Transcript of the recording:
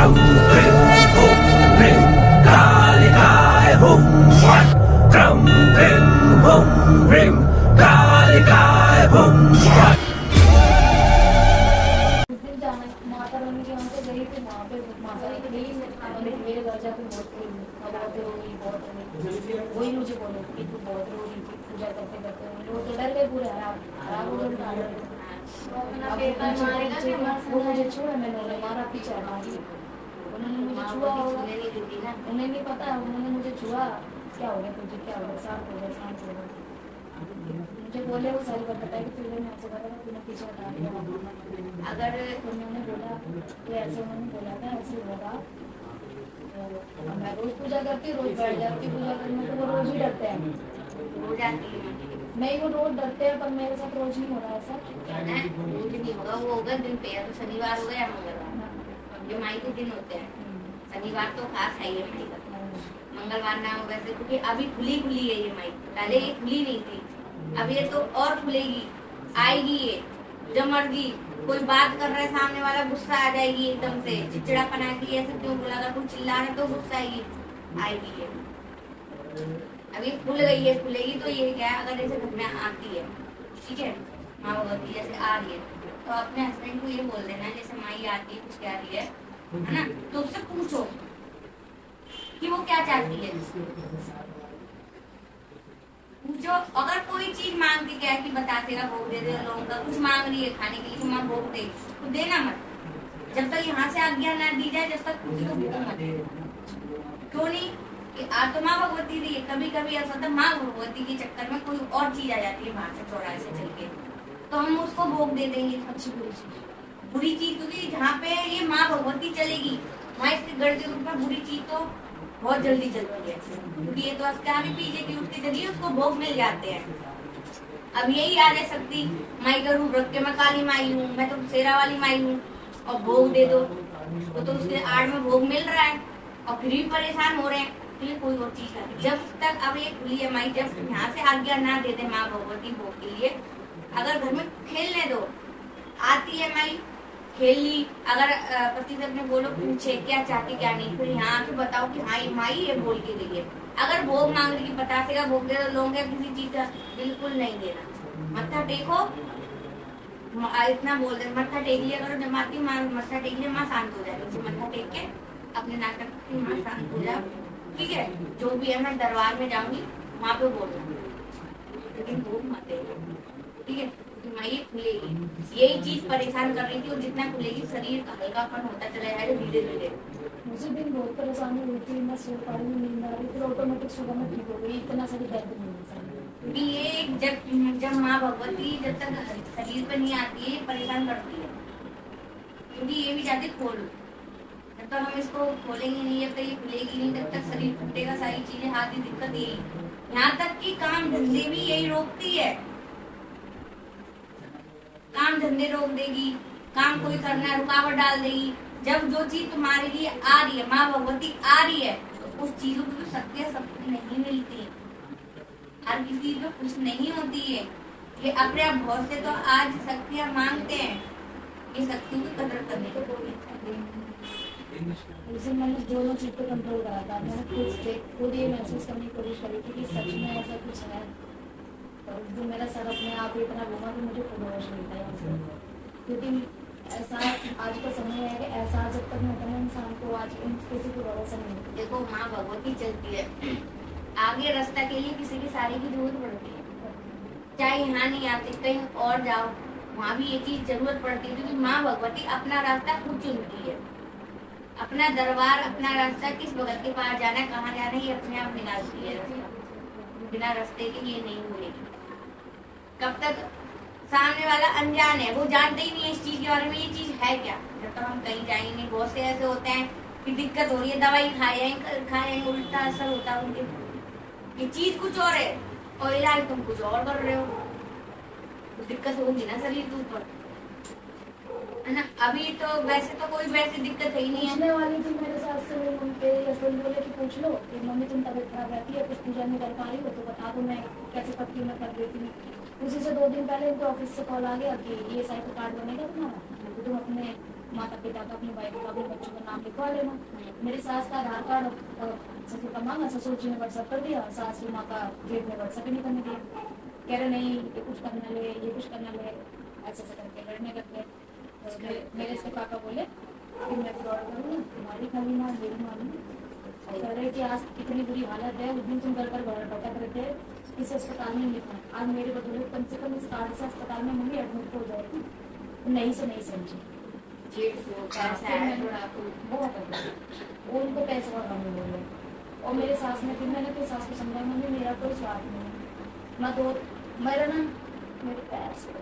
क्रम क्रीं हुं ह्रीं कालिकाय हुं फट् क्रम क्रीं हुं ह्रीं कालिकाय हुं फट्। उस दिन जाना माता रानी के यहाँ पे गई थी, वहाँ पे माता रानी गई मेरे घर जाके बहुत रोई बहुत रोई। वही मुझे बोले कि तू बहुत रो रही थी पूजा करते करते, वो तो डर गए पूरे हराम हराम हो गए। वो मुझे छुआ, मैंने उन्हें मारा पीछे मारी, उन्होंने मुझे छुआ होगा, उन्हें नहीं पता, उन्होंने मुझे छुआ क्या हो गया तुझे, क्या हो गया, शांत हो गया शांत हो गया। मुझे बोले वो सारी बात बताई कि तुझे मैं ऐसे करा था, तूने पीछे हटा दिया। अगर उन्होंने बोला तो ऐसे उन्होंने बोला था ऐसे होगा, तो मैं रोज पूजा करती, रोज बैठ जाती पूजा करने, तो वो रोज ही डरते हैं, रोज आती है नहीं, वो रोज डरते हैं, पर मेरे साथ रोज नहीं हो रहा ऐसा। रोज नहीं होगा, वो होगा दिन पे, या तो शनिवार हो गया मंगलवार, जो माई के दिन होते हैं। शनिवार तो खास है ये माई का, मंगलवार ना हो वैसे, क्योंकि अभी खुली खुली है ये माई, पहले ये खुली नहीं थी, अब ये तो और खुलेगी, आएगी ये जब मर्जी। कोई बात कर रहा है सामने वाला, गुस्सा आ जाएगी एकदम से, चिड़चिड़ापन आएगी, ऐसे क्यों बोला, अगर कोई चिल्ला रहा है तो गुस्सा आएगी ये। अभी खुल गई है, खुलेगी तो ये क्या है, अगर ऐसे घर में आती है, ठीक है, माँ भगवती जैसे आ रही है, तो अपने हस्बैंड को ये बोल देना, जैसे माई आती है कुछ कह रही है ना, तो उससे पूछो कि वो क्या चाहती है, जो अगर कोई चीज मांगती क्या है कि बता तेरा भोग दे दे, लोगों का कुछ मांग रही है खाने के लिए, माँ भोग दे, तो देना मत, जब तक यहाँ से आज्ञा ना दी जाए, जब तक कुछ तो भूखो मत। क्यों नहीं कि तो माँ भगवती दी है, कभी कभी ऐसा होता है माँ भगवती के चक्कर में कोई और चीज आ जाती है बाहर से चौराहे से चल के, तो हम उसको भोग दे देंगे अच्छी बुरी चीज, क्योंकि जहाँ पे ये माँ भगवती चलेगी वहाँ इसके गढ़ के रूप में बुरी चीज तो बहुत जल्दी चलती है, क्योंकि ये तो अस्कार भी पीछे की उसके जरिए उसको भोग मिल जाते हैं। अब यही आ जा सकती माई का रूप रख के, मैं काली माई हूँ, मैं तो शेरा वाली माई हूँ, और भोग दे दो, तो उसके आड़ में भोग मिल रहा है और फिर भी परेशान हो रहे हैं, तो ये कोई और चीज है। जब तक अब ये खुली है माई, जब यहाँ से आज्ञा ना दे दे माँ भगवती भोग के लिए, अगर घर में खेलने दो, आती है माई खेल ली, अगर पति से अपने बोलो पूछे क्या चाहती क्या नहीं, फिर यहाँ आके बताओ कि हाँ माई ये बोल के गई है। अगर भोग मांग रही बतासे का भोग दे दो, लोग किसी चीज का बिल्कुल नहीं देना, मत्था टेको, इतना बोल दे मत्था टेक लिया करो, जमाती माँ मत्था टेक लिया, माँ शांत हो जाएगी, मत्था टेक के अपने नाटक की माँ शांत हो जाओ, ठीक है, जो भी है मैं दरबार में जाऊंगी वहाँ पे बोलूंगी, लेकिन भोग मत देना, ठीक है, माई खुलेगी। यही चीज परेशान कर रही थी, और जितना खुलेगी शरीर का हल्कापन होता चला जाएगा धीरे धीरे। मुझे दिन बहुत परेशानी हुई थी, मैं सो पा रही, नींद आ रही, फिर ऑटोमेटिक सुबह में ठीक हो गई, इतना सारी दर्द नहीं है। क्योंकि ये जब माँ भगवती जब तक शरीर पर नहीं आती है परेशान करती है, क्योंकि ये भी चाहती खोल, जब तक हम इसको खोलेंगे नहीं, जब तक ये खुलेगी नहीं, तब तक शरीर फूटेगा, सारी चीजें आती दिक्कत यही, यहाँ तक कि काम धंधे भी यही रोकती है, काम धंधे रोक देगी, काम कोई करना रुकावट डाल देगी। जब जो चीज तुम्हारे लिए आ रही है, माँ भगवती आ रही है, तो उस चीजों की शक्तियाँ सबको नहीं मिलती, हर किसी को कुछ नहीं होती है, ये अपने आप बहुत से तो आज शक्तियाँ मांगते हैं, ये शक्तियों की कदर करने को कोई उसे मैंने दोनों चीज को कंट्रोल करा था, मैंने खुद ये महसूस करने की कोशिश करी थी कि सच में ऐसा कुछ है, जो मेरा सर अपने आप ही इतना घूमा कि मुझे खुद होश नहीं था, क्योंकि ऐसा आज का समय है कि ऐसा जब तक नहीं होता ना इंसान को, आज किसी को भरोसा नहीं। देखो माँ भगवती चलती है, आगे रास्ता के लिए किसी की सारी की जरूरत पड़ती है, चाहे यहाँ नहीं आते कहीं और जाओ वहाँ भी ये चीज जरूरत पड़ती है, क्योंकि माँ भगवती अपना रास्ता खुद चुनती है, अपना दरबार अपना रास्ता किस भगत के पास जाना है कहाँ जाना है ये अपने आप निकालती है, बिना रास्ते के ये नहीं मिलेगी। कब तक सामने वाला अनजान है, वो जानते ही नहीं है इस चीज के बारे में, ये चीज है क्या, जब तक हम कहीं जाएंगे। बहुत से ऐसे होते हैं कि दिक्कत हो रही है, दवाई खाए उल्टा असर होता है उनके, ये चीज कुछ और है और इलाज तुम कुछ और कर रहे हो, तो दिक्कत होगी ना शरीर के ऊपर, है ना। अभी तो वैसे तो कोई वैसी दिक्कत है ही नहीं है वाली थी मेरे साथ से, उनके हस्बैंड बोले कि पूछ लो कि मम्मी तुम तबीयत खराब रहती है, कुछ पूजा नहीं कर पा रही हो तो बता दो, मैं कैसे पत्ती में कर देती हूँ। उसी से 2 दिन पहले उनके ऑफिस से कॉल आ गया कि ये साइड कार्ड बनेगा तुम्हारा, तो तुम अपने माता पिता का, अपने भाई का, अपने बच्चों का नाम लिखवा लेना। मेरी सास का आधार कार्ड ससुर का मांगा, ससुर जी ने व्हाट्सअप कर दिया, सास माँ का जेब में व्हाट्सअप ही नहीं करने दिया। कह रहे नहीं ये कुछ करना ले, ये कुछ करना ले, ऐसे ऐसे करके लड़ने लगते। तो मेरे इसके पापा बोले कि मैं फ्रॉड करूँ, तुम्हारी खाली माँ मेरी मालूम। कह रहे कि आज कितनी बुरी हालत है, उस दिन तुम घर पर भटक रहे थे, किसी अस्पताल में लिखा, आज मेरे बदले कम से कम इस कार्ड से अस्पताल में मम्मी एडमिट हो जाएगी। नहीं से नहीं समझी, पैसा है थोड़ा तो बहुत वो उनको पैसे का कम बोले। और मेरे सास ने, फिर मैंने फिर सास को समझा, मम्मी मेरा कोई स्वार्थ नहीं है, मैं तो मेरा ना मेरे पैर से